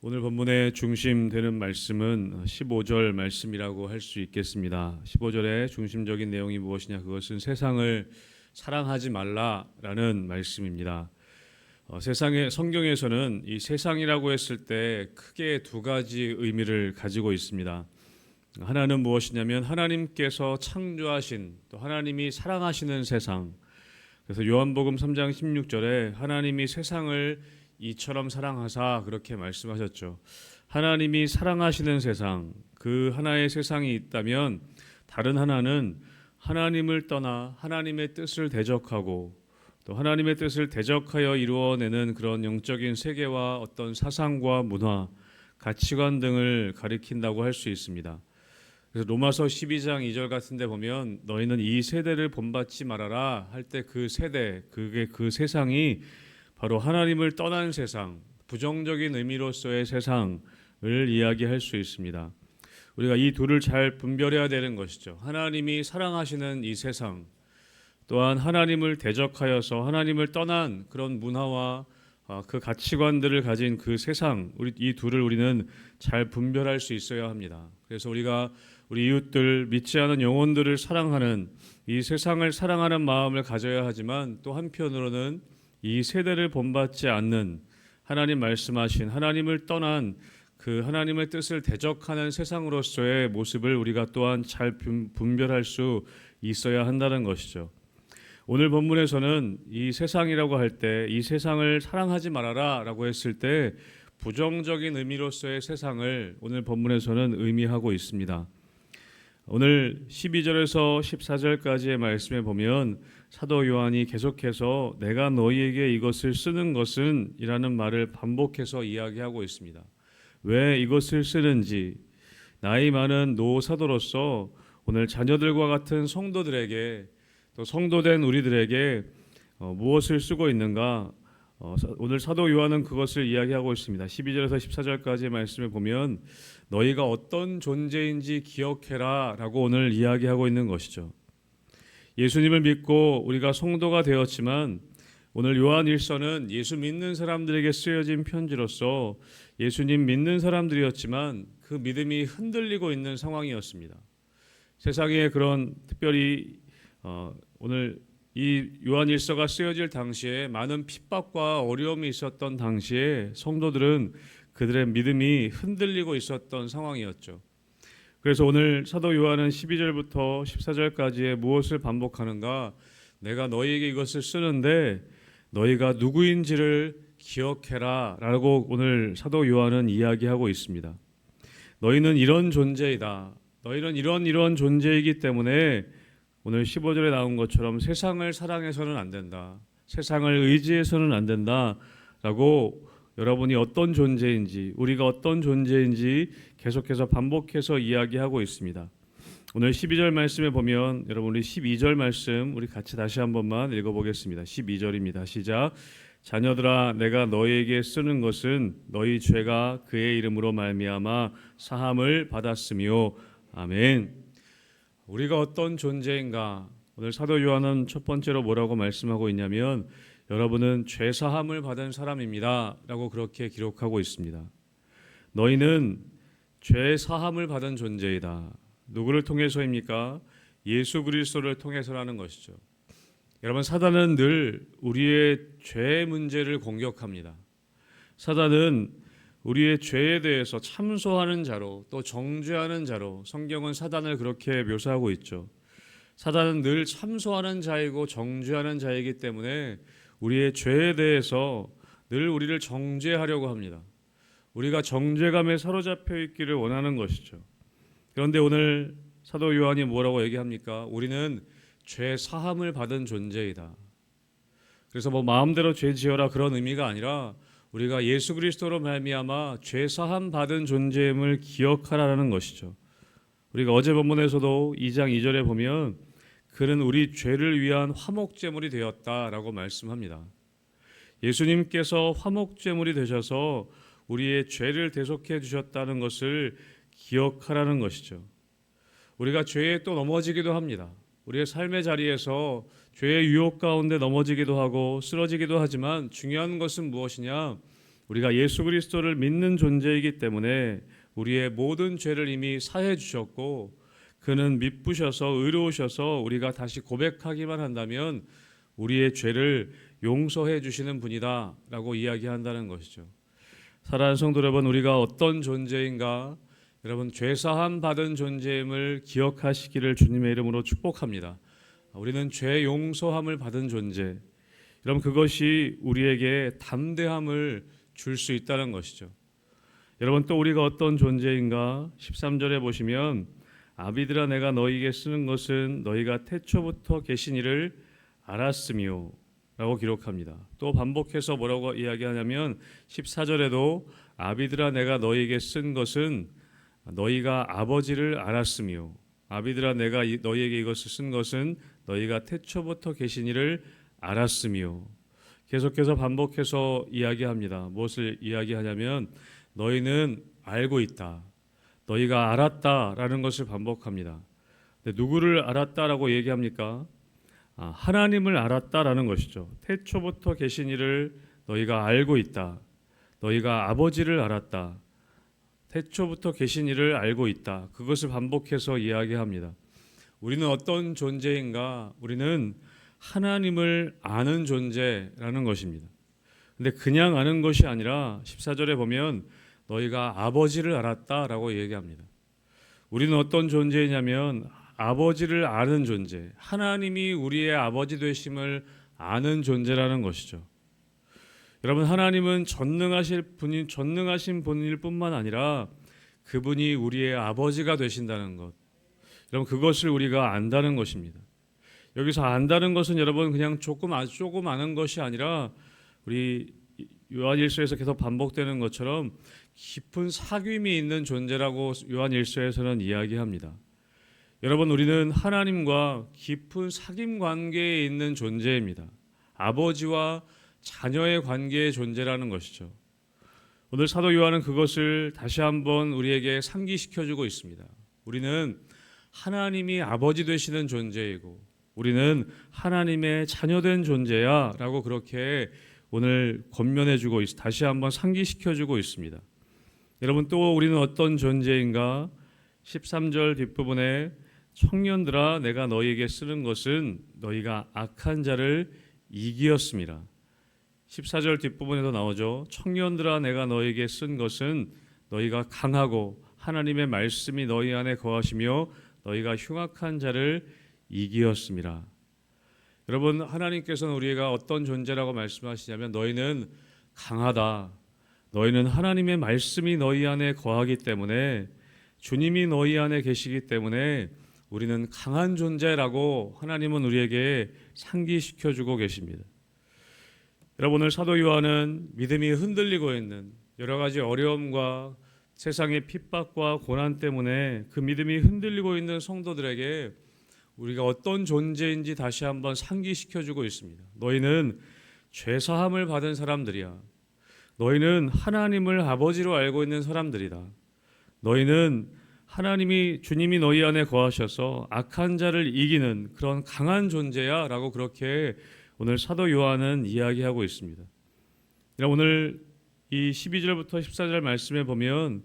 오늘 본문의 중심 되는 말씀은 15절 말씀이라고 할 수 있겠습니다. 15절의 중심적인 내용이 무엇이냐? 그것은 세상을 사랑하지 말라라는 말씀입니다. 세상의 성경에서는 이 세상이라고 했을 때 크게 두 가지 의미를 가지고 있습니다. 하나는 무엇이냐면 하나님께서 창조하신 또 하나님이 사랑하시는 세상. 그래서 요한복음 3장 16절에 하나님이 세상을 이처럼 사랑하사 그렇게 말씀하셨죠. 하나님이 사랑하시는 세상, 그 하나의 세상이 있다면 다른 하나는 하나님을 떠나 하나님의 뜻을 대적하고 또 하나님의 뜻을 대적하여 이루어내는 그런 영적인 세계와 어떤 사상과 문화, 가치관 등을 가리킨다고 할 수 있습니다. 그래서 로마서 12장 2절 같은 데 보면 너희는 이 세대를 본받지 말아라 할 때 그 세대, 그게 그 세상이 바로 하나님을 떠난 세상, 부정적인 의미로서의 세상을 이야기할 수 있습니다. 우리가 이 둘을 잘 분별해야 되는 것이죠. 하나님이 사랑하시는 이 세상, 또한 하나님을 대적하여서 하나님을 떠난 그런 문화와 그 가치관들을 가진 그 세상, 이 둘을 우리는 잘 분별할 수 있어야 합니다. 그래서 우리가 우리 이웃들, 믿지 않은 영혼들을 사랑하는 이 세상을 사랑하는 마음을 가져야 하지만 또 한편으로는 이 세대를 본받지 않는 하나님 말씀하신 하나님을 떠난 그 하나님의 뜻을 대적하는 세상으로서의 모습을 우리가 또한 잘 분별할 수 있어야 한다는 것이죠. 오늘 본문에서는 이 세상이라고 할 때 이 세상을 사랑하지 말아라 라고 했을 때 부정적인 의미로서의 세상을 오늘 본문에서는 의미하고 있습니다. 오늘 12절에서 14절까지의 말씀에 보면 사도 요한이 계속해서 내가 너희에게 이것을 쓰는 것은 이라는 말을 반복해서 이야기하고 있습니다. 왜 이것을 쓰는지, 나이 많은 노사도로서 오늘 자녀들과 같은 성도들에게 또 성도된 우리들에게 무엇을 쓰고 있는가? 오늘 사도 요한은 그것을 이야기하고 있습니다. 12절에서 14절까지의 말씀을 보면 너희가 어떤 존재인지 기억해라 라고 오늘 이야기하고 있는 것이죠. 예수님을 믿고 우리가 성도가 되었지만 오늘 요한 일서는 예수 믿는 사람들에게 쓰여진 편지로서 예수님 믿는 사람들이었지만 그 믿음이 흔들리고 있는 상황이었습니다. 세상에 그런 특별히 오늘 이 요한일서가 쓰여질 당시에 많은 핍박과 어려움이 있었던 당시에 성도들은 그들의 믿음이 흔들리고 있었던 상황이었죠. 그래서 오늘 사도 요한은 12절부터 14절까지의 무엇을 반복하는가? 내가 너희에게 이것을 쓰는데 너희가 누구인지를 기억해라 라고 오늘 사도 요한은 이야기하고 있습니다. 너희는 이런 존재이다. 너희는 이런 존재이기 때문에 오늘 15절에 나온 것처럼 세상을 사랑해서는 안 된다. 세상을 의지해서는 안 된다. 라고 여러분이 어떤 존재인지, 우리가 어떤 존재인지 계속해서 반복해서 이야기하고 있습니다. 오늘 12절 말씀에 보면 여러분 우리 12절 말씀 우리 같이 다시 한 번만 읽어보겠습니다. 12절입니다. 시작. 자녀들아 내가 너희에게 쓰는 것은 너희 죄가 그의 이름으로 말미암아 사함을 받았으며 아멘. 우리가 어떤 존재인가? 오늘 사도 요한은 첫 번째로 뭐라고 말씀하고 있냐면 여러분은 죄 사함을 받은 사람입니다 라고 그렇게 기록하고 있습니다. 너희는 죄 사함을 받은 존재이다. 누구를 통해서입니까? 예수 그리스도를 통해서라는 것이죠. 여러분 사단은 늘 우리의 죄 문제를 공격합니다. 사단은 우리의 죄에 대해서 참소하는 자로 또 정죄하는 자로 성경은 사단을 그렇게 묘사하고 있죠. 사단은 늘 참소하는 자이고 정죄하는 자이기 때문에 우리의 죄에 대해서 늘 우리를 정죄하려고 합니다. 우리가 정죄감에 사로잡혀 있기를 원하는 것이죠. 그런데 오늘 사도 요한이 뭐라고 얘기합니까? 우리는 죄 사함을 받은 존재이다. 그래서 뭐 마음대로 죄 지어라 그런 의미가 아니라 우리가 예수 그리스도로 말미암아 죄 사함 받은 존재임을 기억하라는 것이죠. 우리가 어제 본문에서도 2장 2절에 보면 그는 우리 죄를 위한 화목제물이 되었다라고 말씀합니다. 예수님께서 화목제물이 되셔서 우리의 죄를 대속해 주셨다는 것을 기억하라는 것이죠. 우리가 죄에 또 넘어지기도 합니다. 우리의 삶의 자리에서 죄의 유혹 가운데 넘어지기도 하고 쓰러지기도 하지만 중요한 것은 무엇이냐? 우리가 예수 그리스도를 믿는 존재이기 때문에 우리의 모든 죄를 이미 사해 주셨고 그는 미쁘셔서 의로우셔서 우리가 다시 고백하기만 한다면 우리의 죄를 용서해 주시는 분이다라고 이야기한다는 것이죠. 사랑하는 성도 여러분, 우리가 어떤 존재인가 여러분 죄사함 받은 존재임을 기억하시기를 주님의 이름으로 축복합니다. 우리는 죄 용서함을 받은 존재. 여러분 그것이 우리에게 담대함을 줄 수 있다는 것이죠. 여러분 또 우리가 어떤 존재인가 13절에 보시면 아비들아 내가 너희에게 쓰는 것은 너희가 태초부터 계신 이를 알았으며 라고 기록합니다. 또 반복해서 뭐라고 이야기하냐면 14절에도 아비들아 내가 너희에게 쓴 것은 너희가 아버지를 알았으며 아비들아 내가 너희에게 이것을 쓴 것은 너희가 태초부터 계신 이를 알았으며 계속해서 반복해서 이야기합니다. 무엇을 이야기하냐면 너희는 알고 있다. 너희가 알았다라는 것을 반복합니다. 근데 누구를 알았다라고 얘기합니까? 하나님을 알았다라는 것이죠. 태초부터 계신 이를 너희가 알고 있다. 너희가 아버지를 알았다. 태초부터 계신 이를 알고 있다. 그것을 반복해서 이야기합니다. 우리는 어떤 존재인가? 우리는 하나님을 아는 존재라는 것입니다. 근데 그냥 아는 것이 아니라 14절에 보면 너희가 아버지를 알았다라고 얘기합니다. 우리는 어떤 존재이냐면 아버지를 아는 존재, 하나님이 우리의 아버지 되심을 아는 존재라는 것이죠. 여러분 하나님은 전능하신 분일 뿐만 아니라 그분이 우리의 아버지가 되신다는 것. 여러분 그것을 우리가 안다는 것입니다. 여기서 안다는 것은 여러분 그냥 조금 아는 것이 아니라 우리 요한일서에서 계속 반복되는 것처럼 깊은 사귐이 있는 존재라고 요한일서에서는 이야기합니다. 여러분 우리는 하나님과 깊은 사귐 관계에 있는 존재입니다. 아버지와 자녀의 관계의 존재라는 것이죠. 오늘 사도 요한은 그것을 다시 한번 우리에게 상기시켜주고 있습니다. 우리는 하나님이 아버지 되시는 존재이고 우리는 하나님의 자녀된 존재야 라고 그렇게 오늘 권면해주고 다시 한번 상기시켜주고 있습니다. 여러분 또 우리는 어떤 존재인가? 13절 뒷부분에 청년들아 내가 너희에게 쓰는 것은 너희가 악한 자를 이기었습니다. 14절 뒷부분에도 나오죠. 청년들아 내가 너희에게 쓴 것은 너희가 강하고 하나님의 말씀이 너희 안에 거하시며 너희가 흉악한 자를 이기었습니다. 여러분 하나님께서는 우리가 어떤 존재라고 말씀하시냐면 너희는 강하다. 너희는 하나님의 말씀이 너희 안에 거하기 때문에 주님이 너희 안에 계시기 때문에 우리는 강한 존재라고 하나님은 우리에게 상기시켜주고 계십니다. 여러분 오늘 사도 요한은 믿음이 흔들리고 있는 여러 가지 어려움과 세상의 핍박과 고난 때문에 그 믿음이 흔들리고 있는 성도들에게 우리가 어떤 존재인지 다시 한번 상기시켜주고 있습니다. 너희는 죄사함을 받은 사람들이야. 너희는 하나님을 아버지로 알고 있는 사람들이다. 너희는 주님이 너희 안에 거하셔서 악한 자를 이기는 그런 강한 존재야 라고 그렇게 오늘 사도 요한은 이야기하고 있습니다. 오늘 이 12절부터 14절 말씀에 보면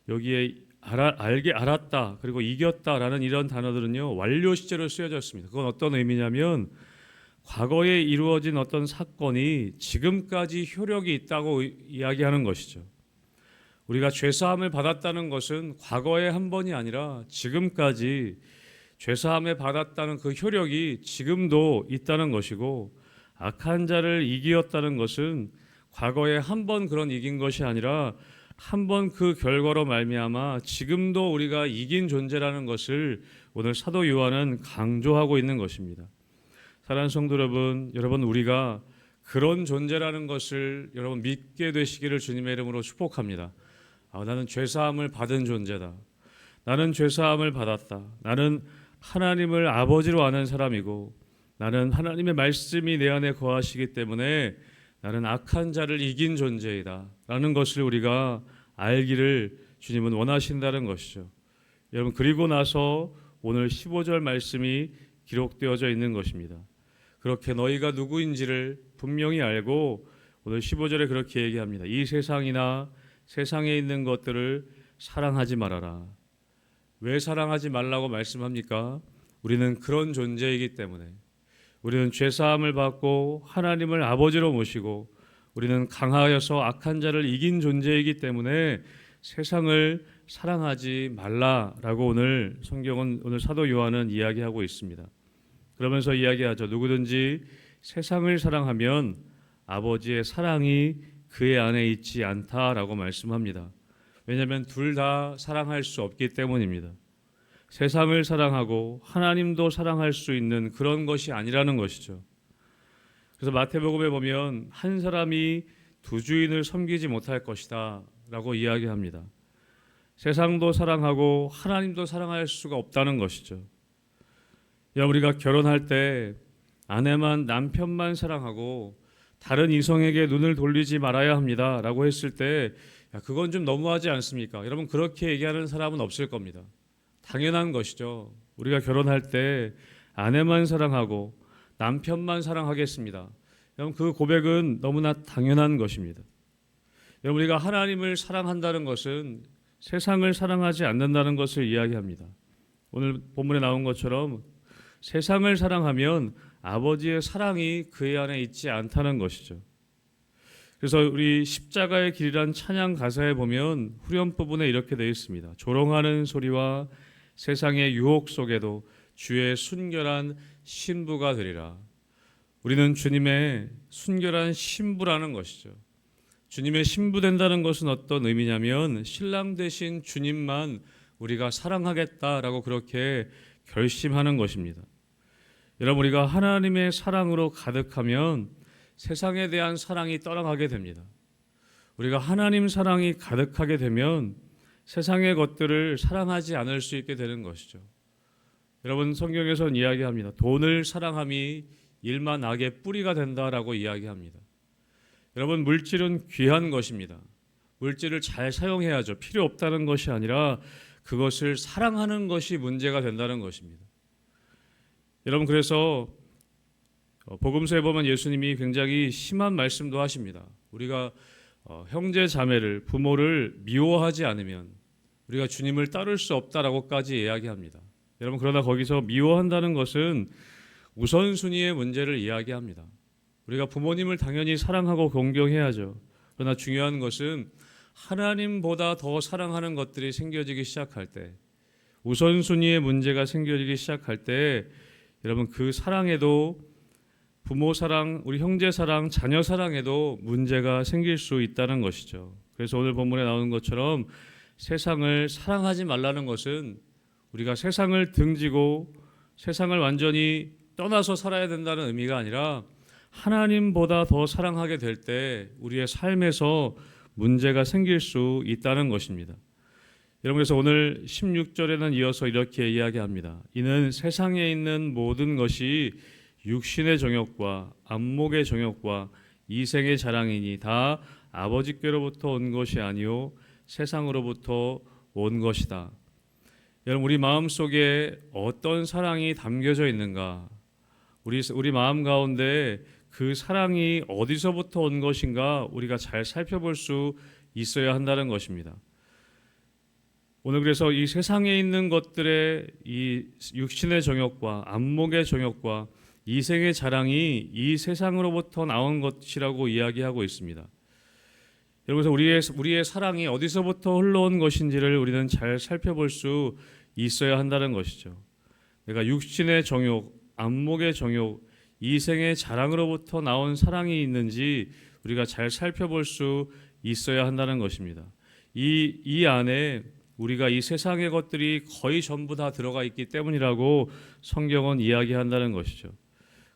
여기에 알았다 그리고 이겼다라는 이런 단어들은요 완료 시제로 쓰여졌습니다. 그건 어떤 의미냐면 과거에 이루어진 어떤 사건이 지금까지 효력이 있다고 이야기하는 것이죠. 우리가 죄사함을 받았다는 것은 과거의 한 번이 아니라 지금까지 죄사함을 받았다는 그 효력이 지금도 있다는 것이고 악한 자를 이기었다는 것은 과거에 한 번 그런 이긴 것이 아니라 한 번 그 결과로 말미암아 지금도 우리가 이긴 존재라는 것을 오늘 사도 요한은 강조하고 있는 것입니다. 사랑하는 성도 여러분 우리가 그런 존재라는 것을 여러분 믿게 되시기를 주님의 이름으로 축복합니다. 나는 죄사함을 받은 존재다. 나는 죄사함을 받았다. 나는 하나님을 아버지로 아는 사람이고 나는 하나님의 말씀이 내 안에 거하시기 때문에 나는 악한 자를 이긴 존재이다 라는 것을 우리가 알기를 주님은 원하신다는 것이죠. 여러분 그리고 나서 오늘 15절 말씀이 기록되어져 있는 것입니다. 그렇게 너희가 누구인지를 분명히 알고 오늘 15절에 그렇게 얘기합니다. 이 세상이나 세상에 있는 것들을 사랑하지 말아라. 왜 사랑하지 말라고 말씀합니까? 우리는 그런 존재이기 때문에, 우리는 죄사함을 받고 하나님을 아버지로 모시고 우리는 강하여서 악한 자를 이긴 존재이기 때문에 세상을 사랑하지 말라라고 오늘 성경은, 오늘 사도 요한은 이야기하고 있습니다. 그러면서 이야기하죠. 누구든지 세상을 사랑하면 아버지의 사랑이 그의 안에 있지 않다라고 말씀합니다. 왜냐하면 둘 다 사랑할 수 없기 때문입니다. 세상을 사랑하고 하나님도 사랑할 수 있는 그런 것이 아니라는 것이죠. 그래서 마태복음에 보면 한 사람이 두 주인을 섬기지 못할 것이다 라고 이야기합니다. 세상도 사랑하고 하나님도 사랑할 수가 없다는 것이죠. 우리가 결혼할 때 아내만 남편만 사랑하고 다른 이성에게 눈을 돌리지 말아야 합니다 라고 했을 때 그건 좀 너무하지 않습니까? 여러분, 그렇게 얘기하는 사람은 없을 겁니다. 당연한 것이죠. 우리가 결혼할 때 아내만 사랑하고 남편만 사랑하겠습니다. 여러분, 그 고백은 너무나 당연한 것입니다. 여러분, 우리가 하나님을 사랑한다는 것은 세상을 사랑하지 않는다는 것을 이야기합니다. 오늘 본문에 나온 것처럼 세상을 사랑하면 아버지의 사랑이 그의 안에 있지 않다는 것이죠. 그래서 우리 십자가의 길이란 찬양 가사에 보면 후렴 부분에 이렇게 되어 있습니다. 조롱하는 소리와 세상의 유혹 속에도 주의 순결한 신부가 되리라. 우리는 주님의 순결한 신부라는 것이죠. 주님의 신부 된다는 것은 어떤 의미냐면 신랑 되신 주님만 우리가 사랑하겠다라고 그렇게 결심하는 것입니다. 여러분, 우리가 하나님의 사랑으로 가득하면 세상에 대한 사랑이 떠나가게 됩니다. 우리가 하나님 사랑이 가득하게 되면 세상의 것들을 사랑하지 않을 수 있게 되는 것이죠. 여러분, 성경에서는 이야기합니다. 돈을 사랑함이 일만 악의 뿌리가 된다라고 이야기합니다. 여러분, 물질은 귀한 것입니다. 물질을 잘 사용해야죠. 필요 없다는 것이 아니라 그것을 사랑하는 것이 문제가 된다는 것입니다. 여러분, 그래서 복음서에 보면 예수님이 굉장히 심한 말씀도 하십니다. 우리가 형제 자매를, 부모를 미워하지 않으면 우리가 주님을 따를 수 없다라고까지 이야기합니다. 여러분, 그러나 거기서 미워한다는 것은 우선순위의 문제를 이야기합니다. 우리가 부모님을 당연히 사랑하고 존경해야죠. 그러나 중요한 것은 하나님보다 더 사랑하는 것들이 생겨지기 시작할 때, 우선순위의 문제가 생겨지기 시작할 때 여러분, 그 사랑에도, 부모 사랑, 우리 형제 사랑, 자녀 사랑에도 문제가 생길 수 있다는 것이죠. 그래서 오늘 본문에 나오는 것처럼 세상을 사랑하지 말라는 것은 우리가 세상을 등지고 세상을 완전히 떠나서 살아야 된다는 의미가 아니라 하나님보다 더 사랑하게 될 때 우리의 삶에서 문제가 생길 수 있다는 것입니다. 여러분, 그래서 오늘 16절에는 이어서 이렇게 이야기합니다. 이는 세상에 있는 모든 것이 육신의 정욕과 안목의 정욕과 이생의 자랑이니 다 아버지께로부터 온 것이 아니요 세상으로부터 온 것이다. 여러분, 우리 마음속에 어떤 사랑이 담겨져 있는가? 우리 마음 가운데 그 사랑이 어디서부터 온 것인가 우리가 잘 살펴볼 수 있어야 한다는 것입니다. 오늘 그래서 이 세상에 있는 것들의 이 육신의 정욕과 안목의 정욕과 이생의 자랑이 이 세상으로부터 나온 것이라고 이야기하고 있습니다. 여러분, 우리의 사랑이 어디서부터 흘러온 것인지를 우리는 잘 살펴볼 수 있어야 한다는 것이죠. 내가 육신의 정욕, 안목의 정욕, 이생의 자랑으로부터 나온 사랑이 있는지 우리가 잘 살펴볼 수 있어야 한다는 것입니다. 이 안에 우리가 이 세상의 것들이 거의 전부 다 들어가 있기 때문이라고 성경은 이야기한다는 것이죠.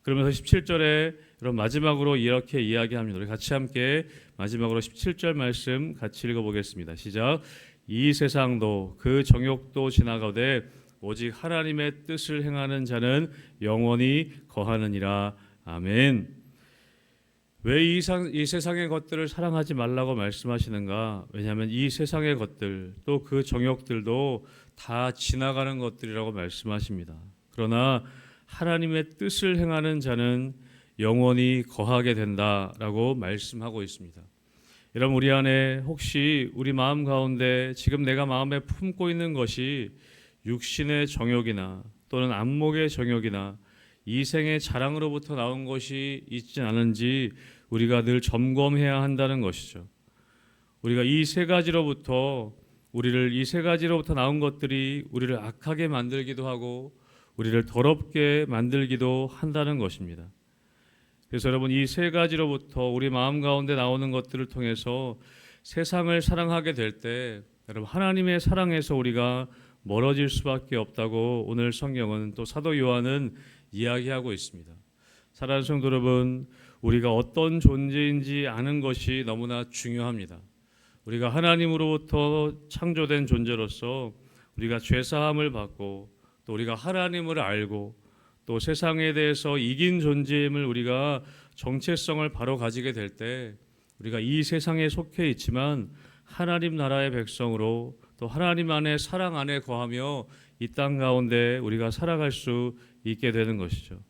그러면서 17절에 그럼 마지막으로 이렇게 이야기합니다. 우리 같이 함께 마지막으로 17절 말씀 같이 읽어보겠습니다. 시작. 이 세상도 그 정욕도 지나가되 오직 하나님의 뜻을 행하는 자는 영원히 거하느니라. 아멘. 왜 이 세상의 것들을 사랑하지 말라고 말씀하시는가? 왜냐하면 이 세상의 것들 또 그 정욕들도 다 지나가는 것들이라고 말씀하십니다. 그러나 하나님의 뜻을 행하는 자는 영원히 거하게 된다라고 말씀하고 있습니다. 여러분, 우리 안에 혹시 우리 마음 가운데 지금 내가 마음에 품고 있는 것이 육신의 정욕이나 또는 안목의 정욕이나 이생의 자랑으로부터 나온 것이 있지 않은지 우리가 늘 점검해야 한다는 것이죠. 우리가 이 세 가지로부터 나온 것들이 우리를 악하게 만들기도 하고 우리를 더럽게 만들기도 한다는 것입니다. 그래서 여러분, 이 세 가지로부터 우리 마음 가운데 나오는 것들을 통해서 세상을 사랑하게 될 때 여러분, 하나님의 사랑에서 우리가 멀어질 수밖에 없다고 오늘 성경은 또 사도 요한은 이야기하고 있습니다. 사랑하는 성도 여러분, 우리가 어떤 존재인지 아는 것이 너무나 중요합니다. 우리가 하나님으로부터 창조된 존재로서 우리가 죄사함을 받고 또 우리가 하나님을 알고 또 세상에 대해서 이긴 존재임을 우리가 정체성을 바로 가지게 될 때 우리가 이 세상에 속해 있지만 하나님 나라의 백성으로 또 하나님 안에 사랑 안에 거하며 이 땅 가운데 우리가 살아갈 수 있게 되는 것이죠.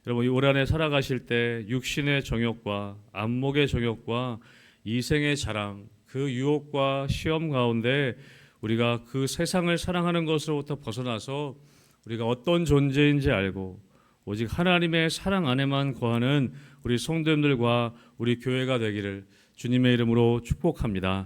여러분, 이 올 한해 살아가실 때 육신의 정욕과 안목의 정욕과 이생의 자랑, 그 유혹과 시험 가운데 우리가 그 세상을 사랑하는 것으로부터 벗어나서 우리가 어떤 존재인지 알고 오직 하나님의 사랑 안에만 거하는 우리 성도님들과 우리 교회가 되기를 주님의 이름으로 축복합니다.